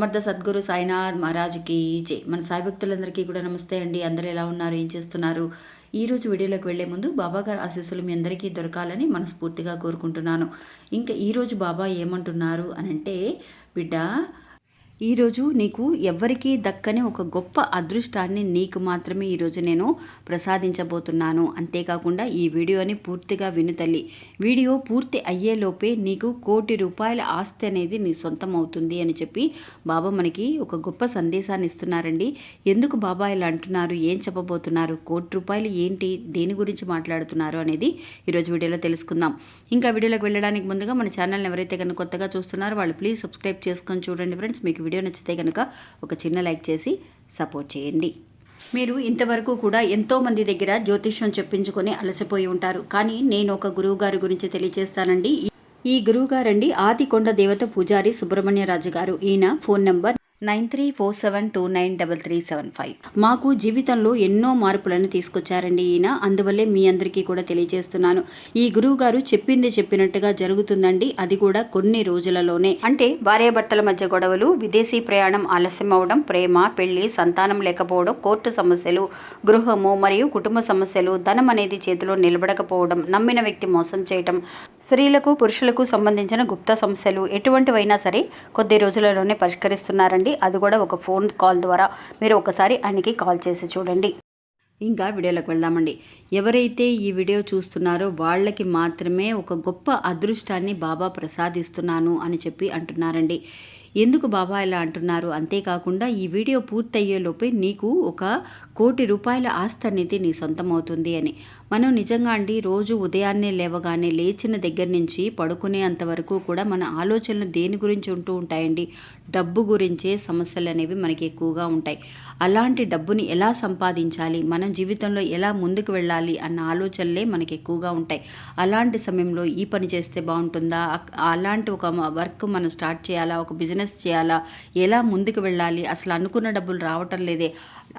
సమర్థ సద్గురు సాయినాథ్ మహారాజ్కి జై. మన సాయి భక్తులందరికీ కూడా నమస్తే అండి. అందరూ ఎలా ఉన్నారు, ఏం చేస్తున్నారు? ఈరోజు వీడియోలోకి వెళ్లే ముందు బాబా గారి ఆశీస్సులు మీ అందరికీ దొరకాలని మనస్ఫూర్తిగా కోరుకుంటున్నాను. ఇంకా ఈరోజు బాబా ఏమంటున్నారు అనంటే, బిడ్డ, ఈరోజు నీకు ఎవ్వరికీ దక్కని ఒక గొప్ప అదృష్టాన్ని నీకు మాత్రమే ఈరోజు నేను ప్రసాదించబోతున్నాను. అంతేకాకుండా ఈ వీడియోని పూర్తిగా విను తల్లి. వీడియో పూర్తి అయ్యేలోపే నీకు ₹1,00,00,000 ఆస్తి అనేది నీ సొంతం అవుతుంది అని చెప్పి బాబా మనకి ఒక గొప్ప సందేశాన్ని ఇస్తున్నారండి. ఎందుకు బాబా ఇలా అంటున్నారు, ఏం చెప్పబోతున్నారు, ₹1,00,00,000 ఏంటి, దేని గురించి మాట్లాడుతున్నారు అనేది ఈరోజు వీడియోలో తెలుసుకుందాం. ఇంకా వీడియోలోకి వెళ్ళడానికి ముందుగా మన ఛానల్ని ఎవరైతే కనుక కొత్తగా చూస్తున్నారో వాళ్ళు ప్లీజ్ సబ్స్క్రైబ్ చేసుకొని చూడండి ఫ్రెండ్స్. మీకు వీడియో నచ్చితే కనుక ఒక చిన్న లైక్ చేసి సపోర్ట్ చేయండి. మీరు ఇంతవరకు కూడా ఎంతోమంది దగ్గర జ్యోతిష్యం చెప్పించుకొని అలసిపోయి ఉంటారు. కానీ నేను ఒక గురువు గారి గురించి తెలియజేస్తానండి. ఈ గురువు గారండి ఆదికొండ దేవత పూజారి సుబ్రహ్మణ్యరాజు గారు. ఈయన ఫోన్ నెంబర్ 9347293375. మాకు జీవితంలో ఎన్నో మార్పులను తీసుకొచ్చారండి ఈయన. అందువల్లే మీ అందరికీ కూడా తెలియజేస్తున్నాను. ఈ గురువు గారు చెప్పింది చెప్పినట్టుగా జరుగుతుందండి. అది కూడా కొన్ని రోజులలోనే. అంటే భార్యాభర్తల మధ్య గొడవలు, విదేశీ ప్రయాణం ఆలస్యం అవడం, ప్రేమ, పెళ్లి, సంతానం లేకపోవడం, కోర్టు సమస్యలు, గృహము మరియు కుటుంబ సమస్యలు, ధనం అనేది చేతిలో నిలబడకపోవడం, నమ్మిన వ్యక్తి మోసం చేయటం, స్త్రీలకు పురుషులకు సంబంధించిన గుప్త సమస్యలు ఎటువంటివైనా సరే కొద్ది రోజులలోనే పరిష్కరిస్తున్నారండి. అది కూడా ఒక ఫోన్ కాల్ ద్వారా. మీరు ఒకసారి ఆయనకి కాల్ చేసి చూడండి. ఇంకా వీడియోలోకి వెళ్దామండి. ఎవరైతే ఈ వీడియో చూస్తున్నారో వాళ్ళకి మాత్రమే ఒక గొప్ప అదృష్టాన్ని బాబా ప్రసాదిస్తున్నాను అని చెప్పి అంటున్నారండి. ఎందుకు బాబా ఇలా అంటున్నారు? అంతేకాకుండా ఈ వీడియో పూర్తయ్యేలోపే నీకు ఒక ₹1,00,00,000 ఆస్తి అనేది నీ సొంతం అవుతుంది అని. మనం నిజంగా అండి రోజు ఉదయాన్నే లేవగానే లేచిన దగ్గర నుంచి పడుకునేంత వరకు కూడా మన ఆలోచనలు దేని గురించి ఉంటూ ఉంటాయండి? డబ్బు గురించే సమస్యలు అనేవి మనకి ఎక్కువగా ఉంటాయి. అలాంటి డబ్బుని ఎలా సంపాదించాలి, మనం జీవితంలో ఎలా ముందుకు వెళ్ళాలి అన్న ఆలోచనలే మనకి ఎక్కువగా ఉంటాయి. అలాంటి సమయంలో ఈ పని చేస్తే బాగుంటుందా, అలాంటి ఒక వర్క్ మనం స్టార్ట్ చేయాలా, ఒక బిజినెస్ చేయాలా, ఎలా ముందుకు వెళ్ళాలి, అసలు అనుకున్న డబ్బులు రావటం లేదే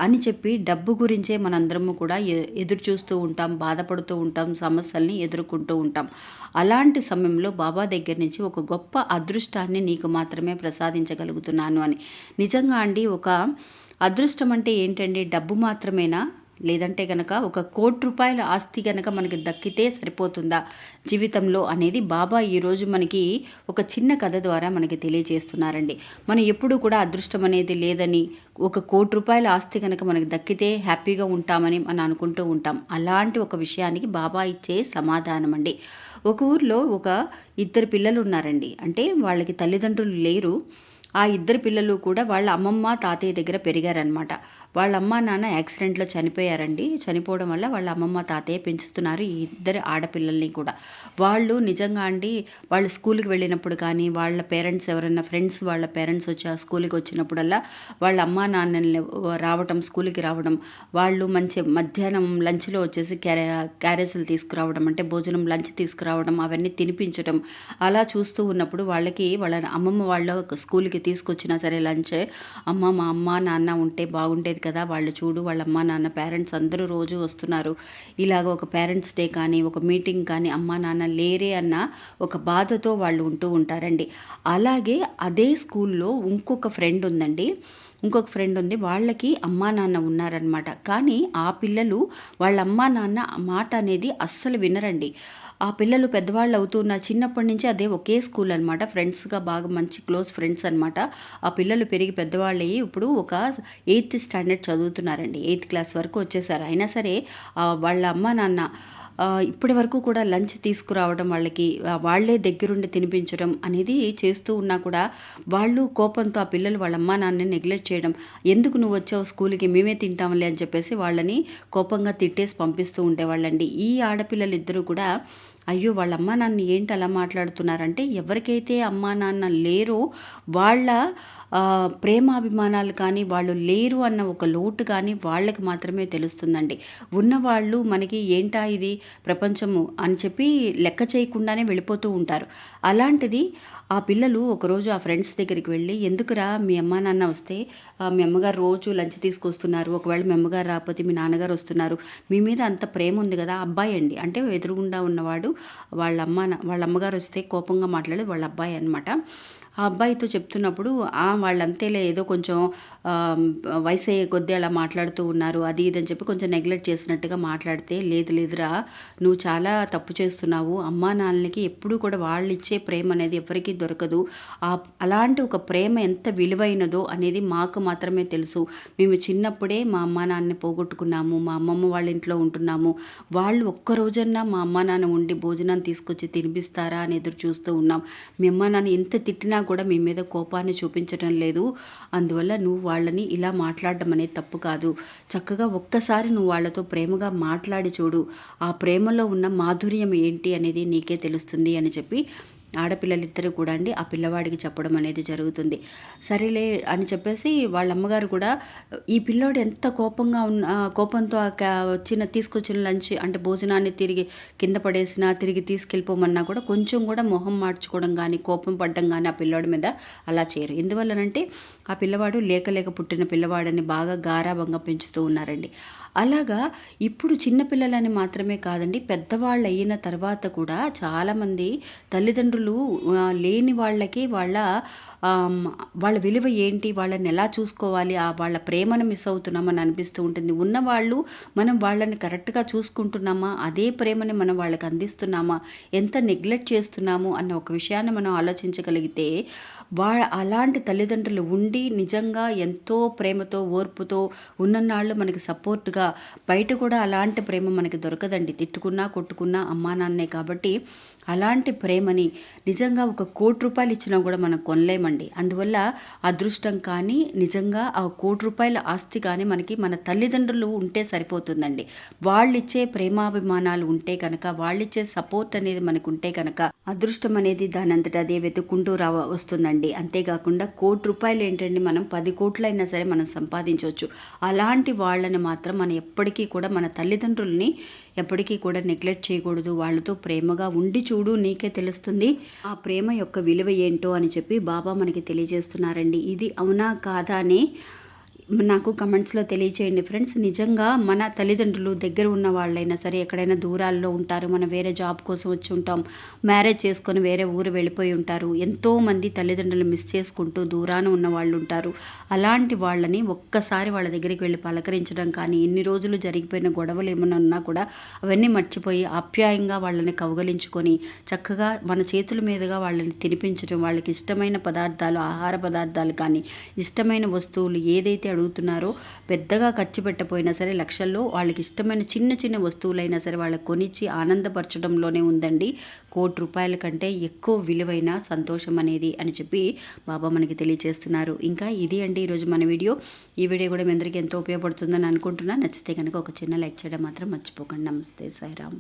అని చెప్పి డబ్బు గురించే మనందరము కూడా ఎదురు చూస్తూ ఉంటాం, బాధపడుతూ ఉంటాం, సమస్యల్ని ఎదుర్కొంటూ ఉంటాం. అలాంటి సమయంలో బాబా దగ్గర నుంచి ఒక గొప్ప అదృష్టాన్ని నీకు మాత్రమే ప్రసాదించగలుగుతున్నాను అని. నిజంగా అండి, ఒక అదృష్టం అంటే ఏంటండి? డబ్బు మాత్రమేనా? లేదంటే కనుక ఒక ₹1,00,00,000 ఆస్తి కనుక మనకి దక్కితే సరిపోతుందా జీవితంలో అనేది బాబా ఈరోజు మనకి ఒక చిన్న కథ ద్వారా మనకి తెలియజేస్తున్నారండి. మనం ఎప్పుడూ కూడా అదృష్టం అనేది లేదని, ఒక ₹1,00,00,000 ఆస్తి కనుక మనకి దక్కితే హ్యాపీగా ఉంటామని మనం అనుకుంటూ ఉంటాం. అలాంటి ఒక విషయానికి బాబా ఇచ్చే సమాధానం అండి. ఒక ఊర్లో ఒక 2 పిల్లలు ఉన్నారండి. అంటే వాళ్ళకి తల్లిదండ్రులు లేరు. ఆ 2 పిల్లలు కూడా వాళ్ళ అమ్మమ్మ తాతయ్య దగ్గర పెరిగారనమాట. వాళ్ళ అమ్మ నాన్న యాక్సిడెంట్లో చనిపోయారండి. చనిపోవడం వల్ల వాళ్ళ అమ్మమ్మ తాతయ్య పెంచుతున్నారు ఈ 2 ఆడపిల్లల్ని కూడా. వాళ్ళు నిజంగా అండి, వాళ్ళు స్కూల్కి వెళ్ళినప్పుడు కానీ, వాళ్ళ పేరెంట్స్ ఎవరైనా ఫ్రెండ్స్ వాళ్ళ పేరెంట్స్ వచ్చి ఆ స్కూల్కి వచ్చినప్పుడల్లా వాళ్ళ అమ్మ నాన్నల్ని రావటం, స్కూల్కి రావడం, వాళ్ళు మంచి మధ్యాహ్నం లంచ్లో వచ్చేసి క్యారేజీలు తీసుకురావడం, అంటే భోజనం లంచ్ తీసుకురావడం, అవన్నీ తినిపించడం, అలా చూస్తూ ఉన్నప్పుడు వాళ్ళకి వాళ్ళ అమ్మమ్మ వాళ్ళ స్కూల్కి తీసుకొచ్చినా సరే లంచ్, మా అమ్మ నాన్న ఉంటే బాగుండేది కదా, వాళ్ళు చూడు వాళ్ళ అమ్మ నాన్న పేరెంట్స్ అందరూ రోజు వస్తున్నారు, ఇలాగ ఒక పేరెంట్స్ డే కానీ ఒక మీటింగ్ కానీ అమ్మ నాన్న లేరే అన్న ఒక బాధతో వాళ్ళు ఉంటూ ఉంటారండి. అలాగే అదే స్కూల్లో ఇంకొక ఫ్రెండ్ ఉంది. వాళ్ళకి అమ్మా నాన్న ఉన్నారనమాట. కానీ ఆ పిల్లలు వాళ్ళ అమ్మా నాన్న మాట అనేది అస్సలు వినరండి. ఆ పిల్లలు పెద్దవాళ్ళు అవుతూ ఉన్న చిన్నప్పటి నుంచి అదే ఒకే స్కూల్ అనమాట. ఫ్రెండ్స్గా బాగా మంచి క్లోజ్ ఫ్రెండ్స్ అనమాట. ఆ పిల్లలు పెరిగి పెద్దవాళ్ళు అయ్యి ఇప్పుడు ఒక 8th స్టాండర్డ్ చదువుతున్నారండి. 8th క్లాస్ వరకు వచ్చేసారు. అయినా సరే వాళ్ళ అమ్మా నాన్న ఇప్పటి వరకు కూడా లంచ్ తీసుకురావడం, వాళ్ళకి వాళ్ళే దగ్గరుండి తినిపించడం అనేది చేస్తూ ఉన్నా కూడా వాళ్ళు కోపంతో ఆ పిల్లలు వాళ్ళ అమ్మా నాన్నని నెగ్లెక్ట్ చేయడం, ఎందుకు నువ్వు వచ్చావు స్కూల్కి, మేమే తింటాంలే అని చెప్పేసి వాళ్ళని కోపంగా తిట్టేసి పంపిస్తూ ఉండేవాళ్ళండి. ఈ ఆడపిల్లలు ఇద్దరు కూడా అయ్యో వాళ్ళ అమ్మా నాన్న ఏంటి అలా మాట్లాడుతున్నారంటే, ఎవరికైతే అమ్మా నాన్న లేరో వాళ్ళ ప్రేమాభిమానాలు కానీ, వాళ్ళు లేరు అన్న ఒక లోటు కానీ వాళ్ళకి మాత్రమే తెలుస్తుందండి. ఉన్నవాళ్ళు మనకి ఏంటా ఇది ప్రపంచము అని చెప్పి లెక్క చేయకుండానే వెళ్ళిపోతూ ఉంటారు. అలాంటిది ఆ పిల్లలు ఒకరోజు ఆ ఫ్రెండ్స్ దగ్గరికి వెళ్ళి, ఎందుకురా మీ అమ్మా నాన్న వస్తే మీ అమ్మగారు రోజు లంచ్ తీసుకొస్తున్నారు, ఒకవేళ మీ అమ్మగారు రాకపోతే మీ నాన్నగారు వస్తున్నారు, మీ మీద అంత ప్రేమ ఉంది కదా, అబ్బాయి అండి, అంటే ఎదురుగుండా ఉన్నవాడు వాళ్ళ అమ్మగారు వస్తే కోపంగా మాట్లాడేది వాళ్ళ అబ్బాయి అనమాట. ఆ అబ్బాయితో చెప్తున్నప్పుడు వాళ్ళంతేలే ఏదో కొంచెం వయసు అయ్యే కొద్దీ అలా మాట్లాడుతూ ఉన్నారు అది ఇది అని చెప్పి కొంచెం నెగ్లెక్ట్ చేసినట్టుగా మాట్లాడితే, లేదు లేదురా నువ్వు చాలా తప్పు చేస్తున్నావు, అమ్మా నాన్నలకి ఎప్పుడూ కూడా వాళ్ళు ఇచ్చే ప్రేమ అనేది ఎవరికీ దొరకదు. అలాంటి ఒక ప్రేమ ఎంత విలువైనదో అనేది మాకు మాత్రమే తెలుసు. మేము చిన్నప్పుడే మా అమ్మా నాన్నని పోగొట్టుకున్నాము, మా అమ్మమ్మ వాళ్ళ ఇంట్లో ఉంటున్నాము, వాళ్ళు ఒక్కరోజన్నా మా అమ్మా నాన్న ఉండి భోజనం తీసుకొచ్చి తినిపిస్తారా అని ఎదురు చూస్తూ ఉన్నాం. మీ అమ్మా నాన్న ఎంత తిట్టినా కూడా మీ మీద కోపాన్ని చూపించడం లేదు. అందువల్ల నువ్వు వాళ్ళని ఇలా మాట్లాడడం అనేది తప్పు కాదు. చక్కగా ఒక్కసారి నువ్వు వాళ్ళతో ప్రేమగా మాట్లాడి చూడు, ఆ ప్రేమలో ఉన్న మాధుర్యం ఏంటి అనేది నీకే తెలుస్తుంది అని చెప్పి ఆడపిల్లలిద్దరూ కూడా అండి ఆ పిల్లవాడికి చెప్పడం అనేది జరుగుతుంది. సరేలే అని చెప్పేసి వాళ్ళ అమ్మగారు కూడా ఈ పిల్లోడు ఎంత కోపంగా కోపంతో తీసుకొచ్చిన లంచ్ అంటే భోజనాన్ని తిరిగి కింద పడేసినా తిరిగి తీసుకెళ్ళిపోమన్నా కూడా కొంచెం కూడా మొహం మార్చుకోవడం కానీ కోపం పడ్డం కానీ ఆ పిల్లోడి మీద అలా చేయరు. ఎందువల్లనంటే ఆ పిల్లవాడు లేక పుట్టిన పిల్లవాడని బాగా గారాబంగా పెంచుతూ ఉన్నారండి. అలాగా ఇప్పుడు చిన్నపిల్లలని మాత్రమే కాదండి, పెద్దవాళ్ళు అయిన తర్వాత కూడా చాలామంది తల్లిదండ్రులు లేని వాళ్ళకి వాళ్ళ విలువ ఏంటి, వాళ్ళని ఎలా చూసుకోవాలి, వాళ్ళ ప్రేమను మిస్ అవుతున్నామని అనిపిస్తూ ఉంటుంది. ఉన్నవాళ్ళు మనం వాళ్ళని కరెక్ట్గా చూసుకుంటున్నామా, అదే ప్రేమని మనం వాళ్ళకి అందిస్తున్నామా, ఎంత నెగ్లెక్ట్ చేస్తున్నాము అన్న ఒక విషయాన్ని మనం ఆలోచించగలిగితే అలాంటి తల్లిదండ్రులు ఉండి నిజంగా ఎంతో ప్రేమతో ఓర్పుతో ఉన్ననాళ్ళు మనకి సపోర్ట్గా, బయట కూడా అలాంటి ప్రేమ మనకి దొరకదండి. తిట్టుకున్నా కొట్టుకున్నా అమ్మా నాన్నే కాబట్టి అలాంటి ప్రేమని నిజంగా ₹1,00,00,000 ఇచ్చినా కూడా మనం కొనలేమండి. అందువల్ల అదృష్టం కానీ నిజంగా ఆ ₹1,00,00,000 ఆస్తి కానీ మనకి మన తల్లిదండ్రులు ఉంటే సరిపోతుందండి. వాళ్ళిచ్చే ప్రేమాభిమానాలు ఉంటే కనుక, వాళ్ళిచ్చే సపోర్ట్ అనేది మనకు ఉంటే కనుక అదృష్టం అనేది దాని అంతటా అదే వెతుక్కుంటూ వస్తుందండి. అంతేకాకుండా ₹1,00,00,000 ఏంటండి, మనం 10 కోట్లైనా సరే మనం సంపాదించవచ్చు. అలాంటి వాళ్ళని మాత్రం మనం ఎప్పటికీ కూడా మన తల్లిదండ్రుల్ని ఎప్పటికీ కూడా నెగ్లెక్ట్ చేయకూడదు. వాళ్ళతో ప్రేమగా ఉండి చూడు, నీకే తెలుస్తుంది ఆ ప్రేమ యొక్క విలువ ఏంటో అని చెప్పి బాబా మనకి తెలియజేస్తున్నారండి. ఇది అవునా కాదా అని నాకు కమెంట్స్లో తెలియచేయండి ఫ్రెండ్స్. నిజంగా మన తల్లిదండ్రులు దగ్గర ఉన్న వాళ్ళైనా సరే ఎక్కడైనా దూరాల్లో ఉంటారు, మనం వేరే జాబ్ కోసం వచ్చి ఉంటాం, మ్యారేజ్ చేసుకొని వేరే ఊరు వెళ్ళిపోయి ఉంటారు, ఎంతోమంది తల్లిదండ్రులు మిస్ చేసుకుంటూ దూరాన ఉన్న వాళ్ళు ఉంటారు. అలాంటి వాళ్ళని ఒక్కసారి వాళ్ళ దగ్గరికి వెళ్ళి పలకరించడం కానీ, ఎన్ని రోజులు జరిగిపోయిన గొడవలు ఏమైనా ఉన్నా కూడా అవన్నీ మర్చిపోయి ఆప్యాయంగా వాళ్ళని కౌగలించుకొని చక్కగా మన చేతుల మీదుగా వాళ్ళని తినిపించడం, వాళ్ళకి ఇష్టమైన పదార్థాలు, ఆహార పదార్థాలు కానీ, ఇష్టమైన వస్తువులు ఏదైతే అడుగుతున్నారో పెద్దగా ఖర్చు పెట్టపోయినా సరే లక్షల్లో వాళ్ళకి ఇష్టమైన చిన్న చిన్న వస్తువులైనా సరే వాళ్ళకి కొనిచ్చి ఆనందపరచడంలోనే ఉందండి ₹1,00,00,000 కంటే ఎక్కువ విలువైన సంతోషం అనేది అని చెప్పి బాబా మనకి తెలియజేస్తున్నారు. ఇంకా ఇది అండి ఈరోజు మన వీడియో. ఈ వీడియో కూడా మీ అందరికీ ఎంతో ఉపయోగపడుతుందని అనుకుంటున్నా. నచ్చితే కనుక ఒక చిన్న లైక్ చేయడం మాత్రం మర్చిపోకండి. నమస్తే, సాయిరామ్.